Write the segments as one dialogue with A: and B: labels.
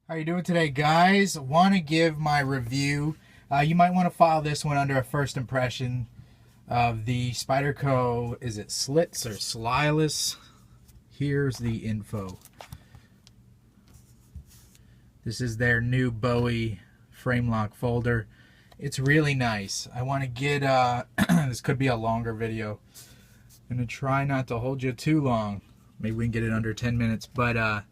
A: How you doing today, guys? Want to give my review. You might want to file this one under a first impression of the Spyderco. Is it Slysz or Slysz? Here's the info. This is their new Bowie frame lock folder. It's really nice. I want to get this could be a longer video. I'm gonna try not to hold you too long. Maybe we can get it under 10 minutes, but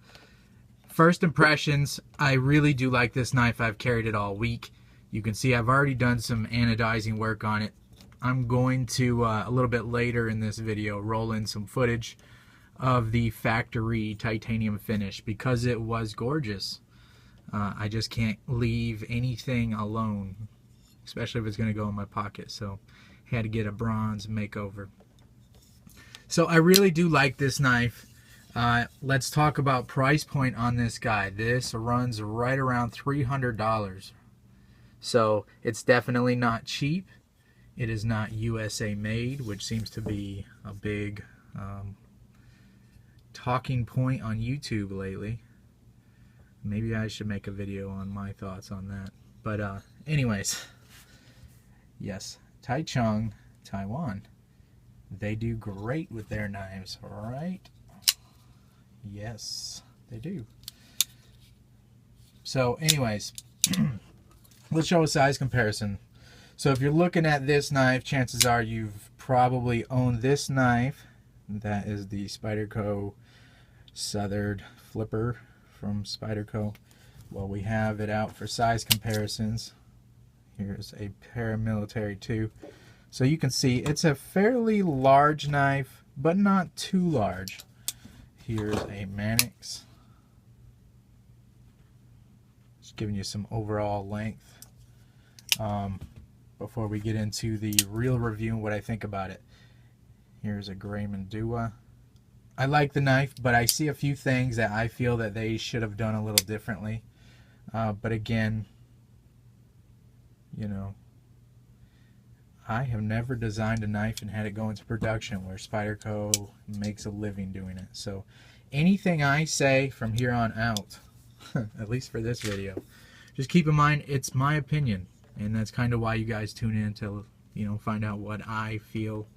A: first impressions, I really do like this knife. I've carried it all week. You can see I've already done some anodizing work on it. I'm going to, a little bit later in this video, roll in some footage of the factory titanium finish because it was gorgeous. I just can't leave anything alone, especially if it's going to go in my pocket. So I had to get a bronze makeover. So I really do like this knife. Let's talk about price point on this guy. This runs right around $300. So it's definitely not cheap. It is not USA made, which seems to be a big talking point on YouTube lately. Maybe I should make a video on my thoughts on that. But anyways, yes, Taichung, Taiwan. They do great with their knives, right? Yes, they do. So anyways, let's show a size comparison. So if you're looking at this knife, chances are you've probably owned this knife. That is the Spyderco Southern Flipper from Spyderco. Well, we have it out for size comparisons. Here's a paramilitary 2. So you can see it's a fairly large knife, but not too large. Here's a Mannix. Just giving you some overall length before we get into the real review and what I think about it. Here's a Grayman Dua. I like the knife, but I see a few things that I feel that they should have done a little differently. But again, you know, I have never designed a knife and had it go into production where Spyderco makes a living doing it. So anything I say from here on out, at least for this video, just keep in mind it's my opinion, and that's kind of why you guys tune in to, you know, find out what I feel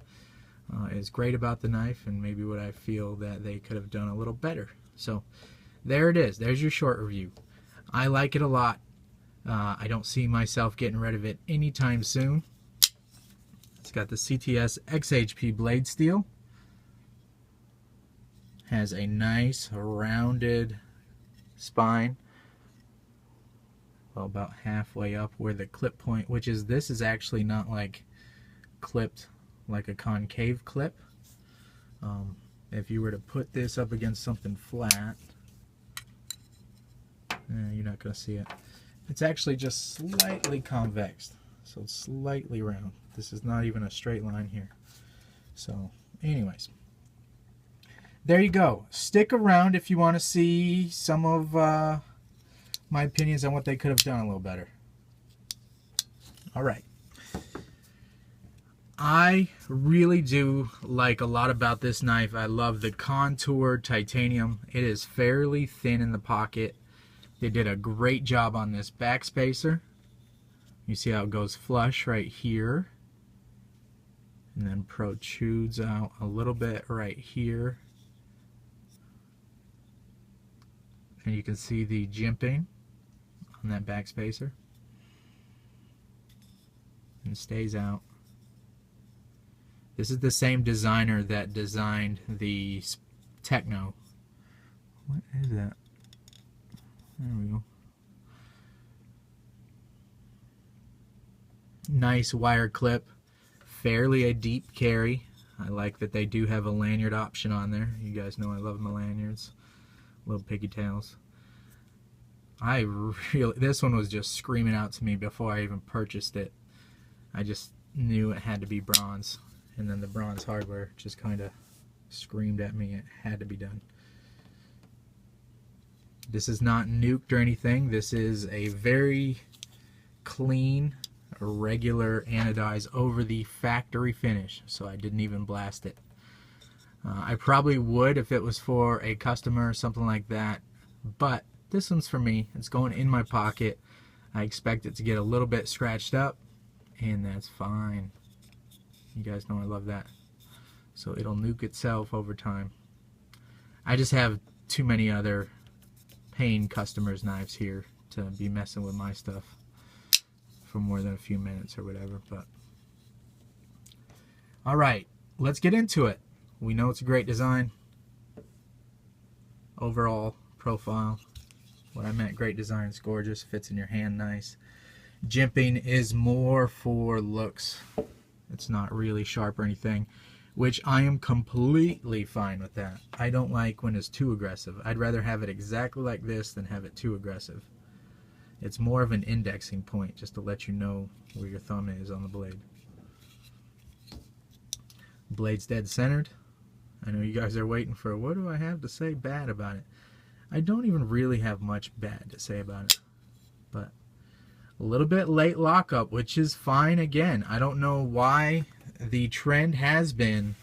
A: is great about the knife and maybe what I feel that they could have done a little better. So there it is. There's your short review. I like it a lot. I don't see myself getting rid of it anytime soon. It's got the CTS XHP blade steel. Has a nice rounded spine. Well, about halfway up where the clip point, which is, this is actually not like clipped like a concave clip. If you were to put this up against something flat, you're not going to see it. It's actually just slightly convex. So it's slightly round. This is not even a straight line here. So anyways, there you go. Stick around if you want to see some of my opinions on what they could have done a little better. Alright. I really do like a lot about this knife. I love the contoured titanium. It is fairly thin in the pocket. They did a great job on this backspacer. You see how it goes flush right here and then protrudes out a little bit right here, and you can see the jimping on that backspacer and stays out. This is the same designer that designed the Techno. What is that? There we go. Nice wire clip, fairly a deep carry. I like that they do have a lanyard option on there. You guys know I love my lanyards, little piggy tails. This one was just screaming out to me before I even purchased it. I just knew it had to be bronze, and then the bronze hardware just kind of screamed at me it had to be done. This is not nuked or anything. This is a very clean, regular anodize over the factory finish, so I didn't even blast it. I probably would if it was for a customer or something like that, but this one's for me. It's going in my pocket. I expect it to get a little bit scratched up, and that's fine. You guys know I love that. So it'll nuke itself over time. I just have too many other paying customers' knives here to be messing with my stuff for more than a few minutes or whatever. But all right, let's get into it. We know it's a great design. Overall profile. What I meant, great design, it's gorgeous, fits in your hand nice. Jimping is more for looks. It's not really sharp or anything, which I am completely fine with that. I don't like when it's too aggressive. I'd rather have it exactly like this than have it too aggressive. It's more of an indexing point, just to let you know where your thumb is on the blade. Blade's dead centered. I know you guys are waiting for, what do I have to say bad about it? I don't even really have much bad to say about it. But a little bit late lockup, which is fine again. I don't know why. The trend has been,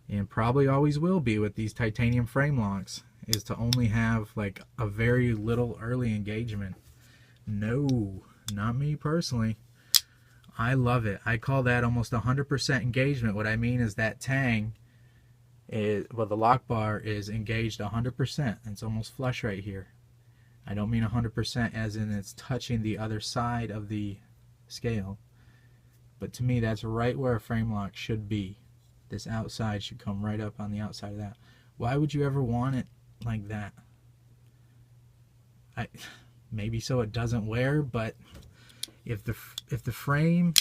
A: and probably always will be with these titanium frame locks, is to only have like a very little early engagement. No, not me personally. I love it. I call that almost 100% engagement. What I mean is that tang is, well, the lock bar is engaged 100%. It's almost flush right here. I don't mean 100% as in it's touching the other side of the scale. But to me, that's right where a frame lock should be. This outside should come right up on the outside of that. Why would you ever want it like that? Maybe so it doesn't wear, but if the frame,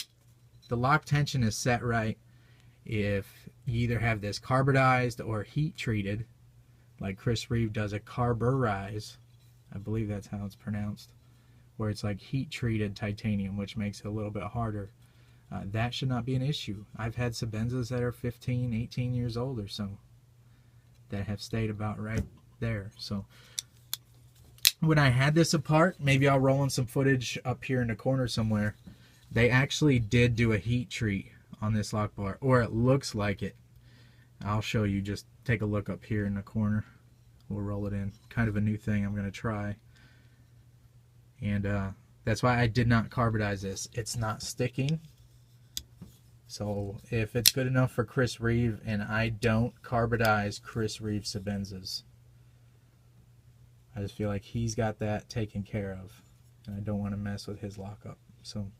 A: the lock tension is set right, if you either have this carbidized or heat treated, like Chris Reeve does a carburize, I believe that's how it's pronounced, where it's like heat treated titanium, which makes it a little bit harder. That should not be an issue. I've had Sebenzas that are 15, 18 years old or so that have stayed about right there. So when I had this apart, maybe I'll roll in some footage up here in the corner somewhere. They actually did do a heat treat on this lock bar, or it looks like it. I'll show you. Just take a look up here in the corner. We'll roll it in. Kind of a new thing I'm going to try. And that's why I did not carbidize this. It's not sticking. So if it's good enough for Chris Reeve, and I don't carbidize Chris Reeve Sebenzas, I just feel like he's got that taken care of, and I don't want to mess with his lockup. So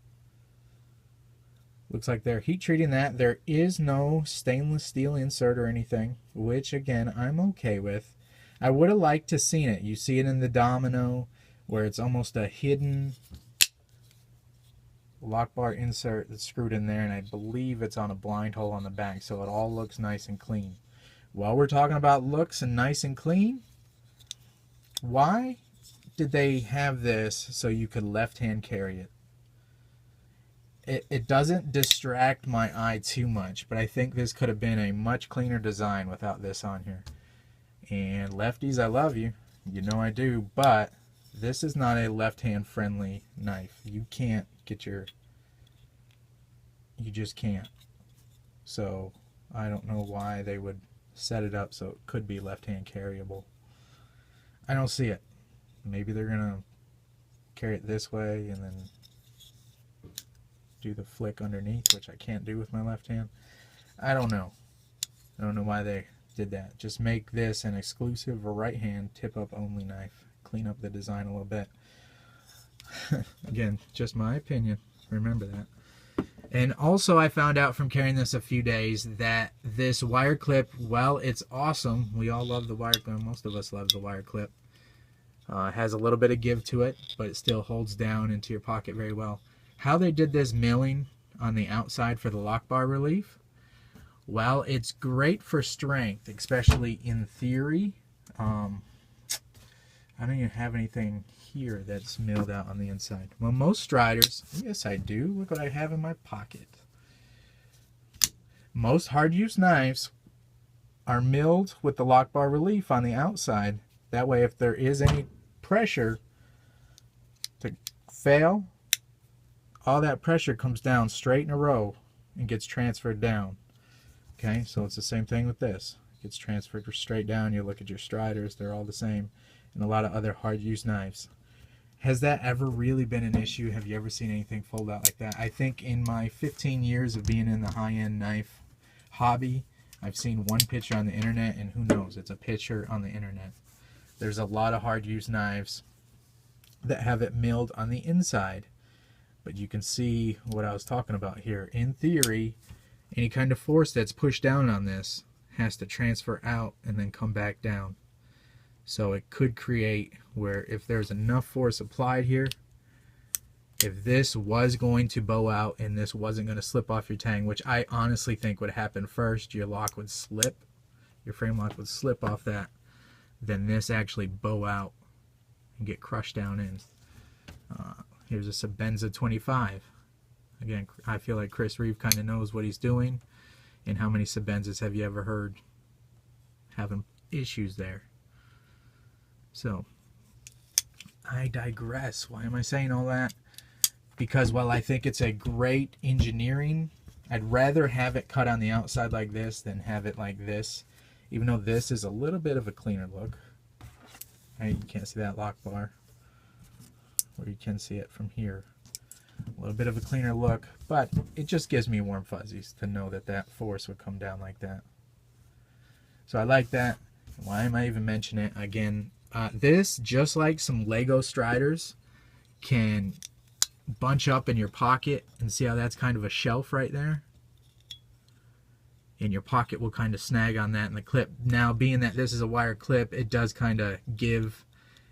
A: looks like they're heat treating that. There is no stainless steel insert or anything, which again I'm okay with. I would have liked to seen it. You see it in the Domino where it's almost a hidden lock bar insert that's screwed in there, and I believe it's on a blind hole on the back, so it all looks nice and clean. While we're talking about looks and nice and clean, why did they have this so you could left hand carry it? It doesn't distract my eye too much, but I think this could have been a much cleaner design without this on here. And lefties, I love you. You know I do, but this is not a left-hand friendly knife. You can't get your... You just can't. So I don't know why they would set it up so it could be left-hand carryable. I don't see it. Maybe they're going to carry it this way and then do the flick underneath, which I can't do with my left hand. I don't know. I don't know why they did that. Just make this an exclusive right hand tip up only knife. Clean up the design a little bit. Again, just my opinion. Remember that. And also I found out from carrying this a few days that this wire clip, while it's awesome, we all love the wire clip, most of us love the wire clip, has a little bit of give to it, but it still holds down into your pocket very well. How they did this milling on the outside for the lock bar relief, well, it's great for strength, especially in theory. I don't even have anything here that's milled out on the inside. Well, most Striders, yes I do. Look what I have in my pocket. Most hard-use knives are milled with the lock bar relief on the outside. That way, if there is any pressure to fail, all that pressure comes down straight in a row and gets transferred down. Okay, so it's the same thing with this. It gets transferred straight down. You look at your Striders, they're all the same. and a lot of other hard use knives. Has that ever really been an issue? Have you ever seen anything fold out like that? I think in my 15 years of being in the high-end knife hobby, I've seen one picture on the internet, and who knows, it's a picture on the internet. There's a lot of hard use knives that have it milled on the inside, but you can see what I was talking about here. In theory, any kind of force that's pushed down on this has to transfer out and then come back down. So it could create where if there's enough force applied here, if this was going to bow out and this wasn't going to slip off your tang, which I honestly think would happen first, your lock would slip, your frame lock would slip off that, then this actually bow out and get crushed down in. Here's a Sebenza 25. Again, I feel like Chris Reeve kind of knows what he's doing. And how many Sebenzas have you ever heard having issues there? So, I digress. Why am I saying all that? Because while I think it's a great engineering, I'd rather have it cut on the outside like this than have it like this. Even though this is a little bit of a cleaner look. You can't see that lock bar, or you can see it from here. A little bit of a cleaner look, but it just gives me warm fuzzies to know that that force would come down like that. So I like that. Why am I even mentioning it? Again, this, just like some Lego Striders, can bunch up in your pocket, and see how that's kind of a shelf right there? And your pocket will kind of snag on that in the clip. Now, being that this is a wire clip, it does kind of give,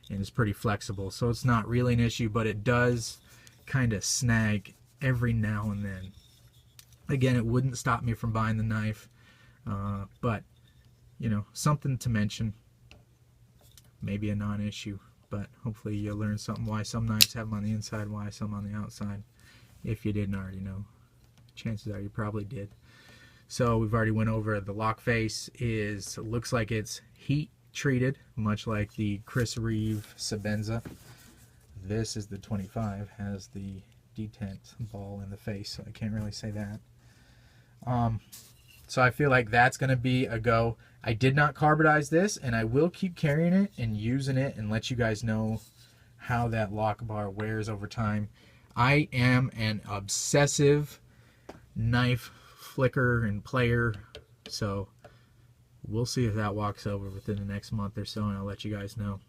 A: and it's pretty flexible. So it's not really an issue, but it does kind of snag every now and then. Again, it wouldn't stop me from buying the knife, but, you know, something to mention. Maybe a non-issue, but hopefully you'll learn something why some knives have them on the inside, why some on the outside. If you didn't already know. Chances are you probably did. So we've already went over the lock face. Looks like it's heat treated, much like the Chris Reeve Sebenza. This is the 25, has the detent ball in the face, so I can't really say that. So I feel like that's going to be a go. I did not carbonize this, and I will keep carrying it and using it and let you guys know how that lock bar wears over time. I am an obsessive knife flicker and player, so we'll see if that walks over within the next month or so, and I'll let you guys know.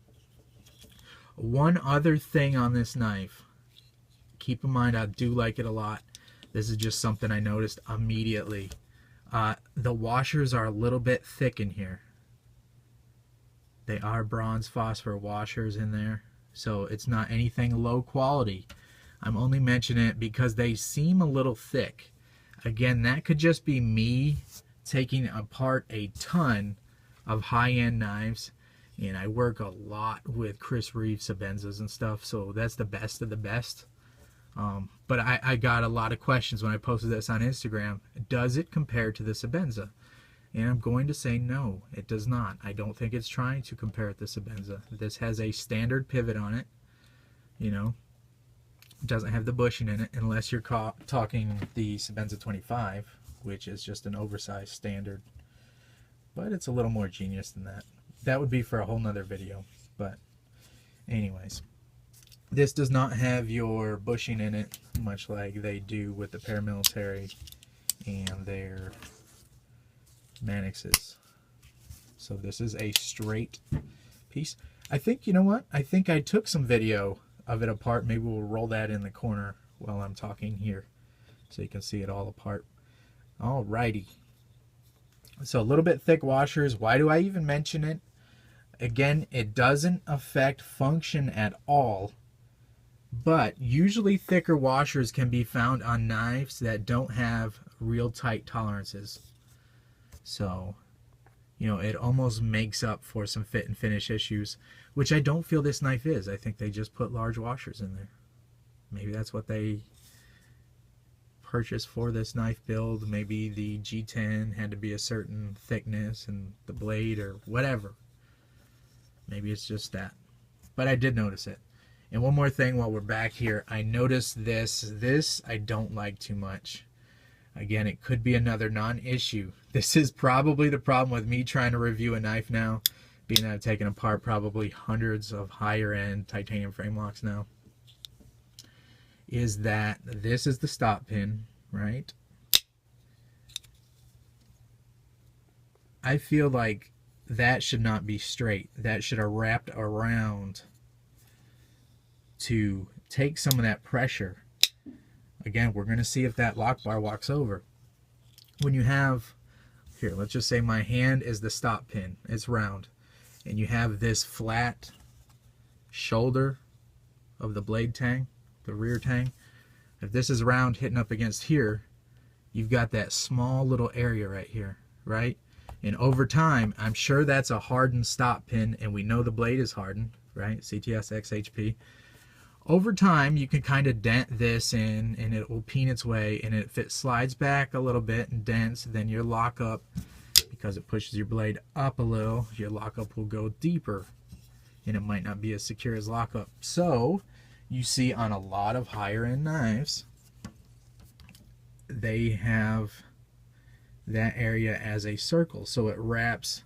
A: One other thing on this knife, keep in mind I do like it a lot. This is just something I noticed immediately. The washers are a little bit thick in here. They are bronze phosphor washers in there, so it's not anything low quality. I'm only mentioning it because they seem a little thick. Again, that could just be me taking apart a ton of high-end knives, and I work a lot with Chris Reeve Sebenzas and stuff, so that's the best of the best. But I got a lot of questions when I posted this on Instagram. Does it compare to the Sebenza? And I'm going to say no, it does not. I don't think it's trying to compare it to Sebenza. This has a standard pivot on it, you know. It doesn't have the bushing in it unless you're talking the Sebenza 25, which is just an oversized standard. But it's a little more genius than that. That would be for a whole nother video. But anyways, this does not have your bushing in it, much like they do with the paramilitary and their Manixes. So this is a straight piece. I think, you know what? I think I took some video of it apart. Maybe we'll roll that in the corner while I'm talking here so you can see it all apart. Alrighty. So a little bit thick washers. Why do I even mention it? Again, it doesn't affect function at all, but usually thicker washers can be found on knives that don't have real tight tolerances. So, you know, it almost makes up for some fit and finish issues, which I don't feel this knife is. I think they just put large washers in there. Maybe that's what they purchased for this knife build. Maybe the G10 had to be a certain thickness and the blade or whatever. Maybe it's just that. But I did notice it. And one more thing while we're back here, I noticed this. This I don't like too much. Again, it could be another non-issue. This is probably the problem with me trying to review a knife now. being that I've taken apart probably hundreds of higher end titanium frame locks now, is that this is the stop pin, right? I feel like that should not be straight. That should have wrapped around to take some of that pressure. Again, we're going to see if that lock bar walks over. When you have, here, let's just say my hand is the stop pin. It's round. And you have this flat shoulder of the blade tang, the rear tang. If this is round hitting up against here, you've got that small little area right here, right? And over time, I'm sure that's a hardened stop pin, and we know the blade is hardened, right? CTS XHP. Over time, you can kind of dent this in, and it will peen its way, and if it slides back a little bit and dents, then your lockup, because it pushes your blade up a little, your lockup will go deeper, and it might not be as secure as lockup. So, you see on a lot of higher end knives, they have that area as a circle, so it wraps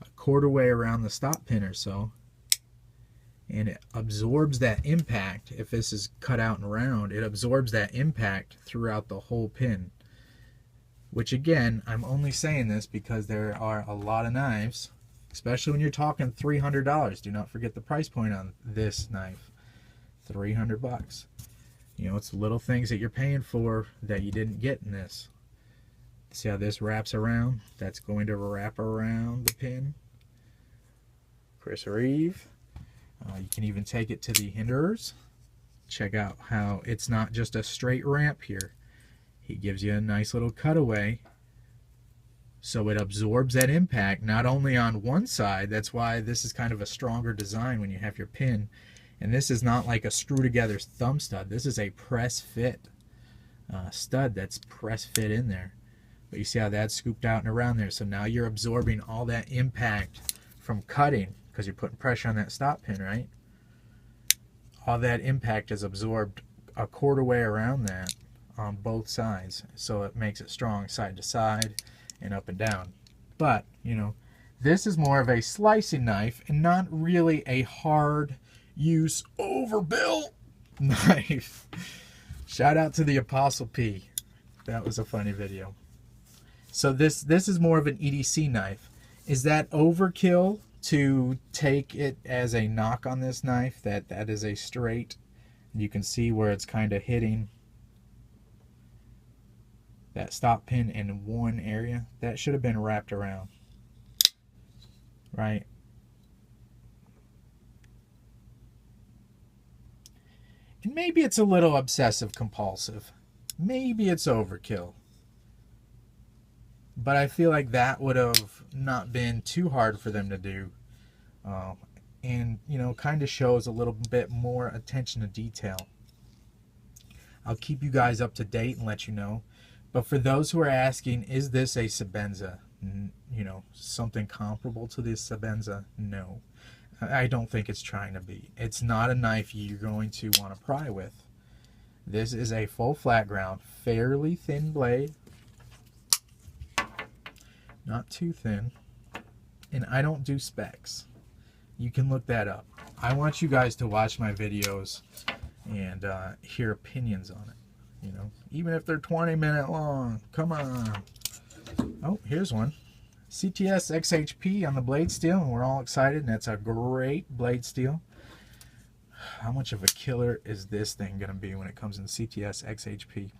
A: a quarter way around the stop pin or so, and it absorbs that impact. If this is cut out and round, it absorbs that impact throughout the whole pin. Which again, I'm only saying this because there are a lot of knives, especially when you're talking $300. Do not forget the price point on this knife. $300. You know, it's little things that you're paying for that you didn't get in this. See how this wraps around? That's going to wrap around the pin. Chris Reeve. You can even take it to the hinderers. Check out how it's not just a straight ramp here. He gives you a nice little cutaway, so it absorbs that impact not only on one side. That's why this is kind of a stronger design when you have your pin. And this is not like a screw together thumb stud. This is a press fit stud that's press fit in there. But you see how that's scooped out and around there. So now you're absorbing all that impact from cutting, because you're putting pressure on that stop pin, right? All that impact is absorbed a quarter way around that on both sides. So it makes it strong side to side and up and down. But, you know, this is more of a slicing knife and not really a hard use overbuilt knife. Shout out to the Apostle P. That was a funny video. So this is more of an EDC knife. Is that overkill to take it as a knock on this knife? That is a straight. You can see where it's kind of hitting that stop pin in one area. That should have been wrapped around, right? And maybe it's a little obsessive compulsive. Maybe it's overkill. But I feel like that would have not been too hard for them to do. And, you know, kind of shows a little bit more attention to detail. I'll keep you guys up to date and let you know. But for those who are asking, is this a Sebenza? You know, something comparable to this Sebenza? No. I don't think it's trying to be. It's not a knife you're going to want to pry with. This is a full flat ground, fairly thin blade. Not too thin. And I don't do specs. You can look that up. I want you guys to watch my videos and hear opinions on it. You know, even if they're 20-minute long. Come on. Oh, here's one. CTS XHP on the blade steel, and we're all excited, and that's a great blade steel. How much of a killer is this thing going to be when it comes in CTS XHP?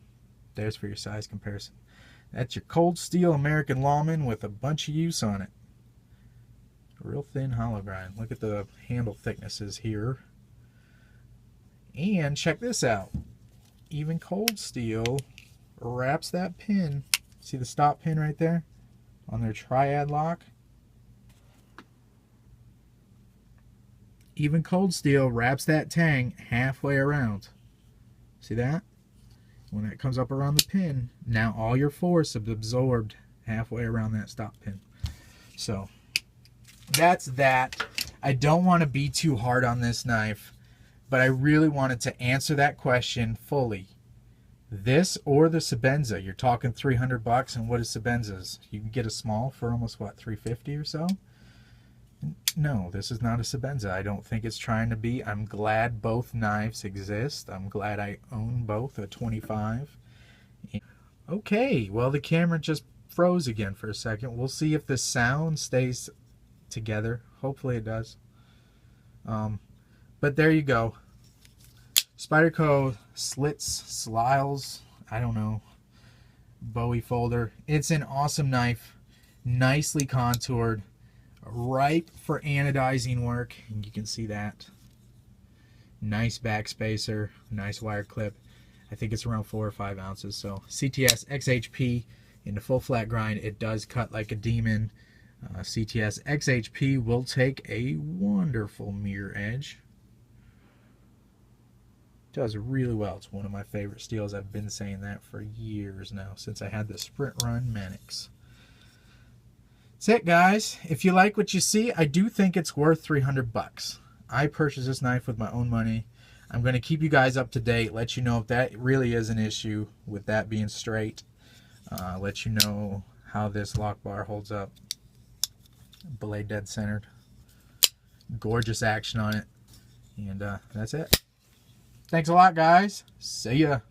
A: There's for your size comparison. That's your cold steel American Lawman with a bunch of use on it. Real thin hollow grind. Look at the handle thicknesses here. And check this out. Even cold steel wraps that pin. See the stop pin right there on their triad lock? Even cold steel wraps that tang halfway around. See that? When it comes up around the pin, now all your force is absorbed halfway around that stop pin. So that's that. I don't want to be too hard on this knife, but I really wanted to answer that question fully. This or the Sebenza, you're talking $300, and what is Sebenza's? You can get a small for almost what, $350 or so? No, this is not a Sebenza. I don't think it's trying to be. I'm glad both knives exist. I'm glad I own both, a 25. Okay, well, the camera just froze again for a second. We'll see if the sound stays together. Hopefully it does. But there you go. Spyderco Slysz, I don't know, Bowie folder. It's an awesome knife, nicely contoured, ripe for anodizing work, and you can see that. Nice backspacer, nice wire clip. I think it's around 4 or 5 ounces. So CTS XHP in the full flat grind, it does cut like a demon. CTS XHP will take a wonderful mirror edge. Does really well. It's one of my favorite steels. I've been saying that for years now, since I had the Sprint Run Mannix. That's it, guys. If you like what you see, I do think it's worth 300 bucks. I purchased this knife with my own money. I'm going to keep you guys up to date, let you know if that really is an issue with that being straight. Let you know how this lock bar holds up. Blade dead centered. Gorgeous action on it. And that's it. Thanks a lot, guys. See ya.